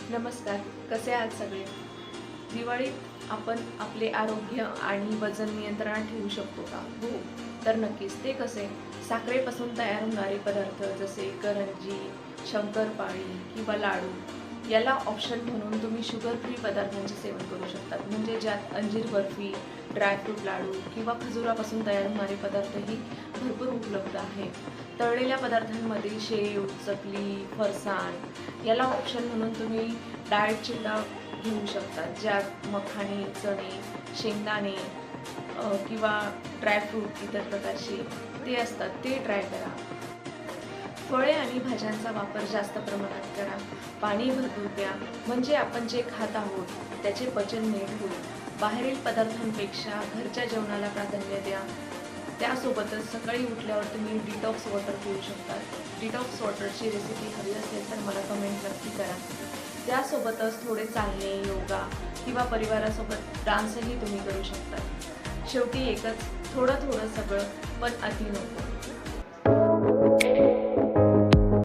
नमस्कार, कसे आहात सगळे? दिवाळीत आपण आपले आरोग्य आणि वजन नियंत्रणात ठेवू शकतो का? हो, तर नक्कीच. ते कसे? साखरेपासून तयार होणारे पदार्थ जसे करंजी, शंकरपाळी किंवा लाडू याला ऑप्शन म्हणून तुम्ही शुगर फ्री पदार्थांचे सेवन करू शकतात. म्हणजे ज्यात अंजीर बर्फी, ड्रायफ्रूट लाडू किंवा खजुरापासून तयार होणारे पदार्थही भरपूर उपलब्ध आहेत. तळलेल्या पदार्थांमध्ये शेव, चकली, फरसाण याला ऑप्शन म्हणून तुम्ही डाएट चिवडा घेऊ शकतात, ज्यात मखाणे, चणे, शेंगदाणे किंवा ड्रायफ्रूट इतर प्रकारचे ते असतात, ते ट्राय करा. फळे आणि भाज्यांचा वापर जास्त प्रमाणात करा. पाणी भरपूर प्या, म्हणजे आपण जे खात आहोत त्याचे पचन नीट होईल. बाहेरील पदार्थांपेक्षा घरच्या जेवणाला प्राधान्य द्या. त्यासोबतच सकाळी उठल्यावर तुम्ही डिटॉक्स वॉटर पिऊ शकता. डिटॉक्स वॉटरची रेसिपी हवी असेल तर मला कमेंट नक्की करा. त्यासोबतच थोडे चालणे, योगा किंवा परिवारासोबत डान्सही तुम्ही करू शकता. शेवटी एकच, थोडं थोडं सगळं, पण अति नको.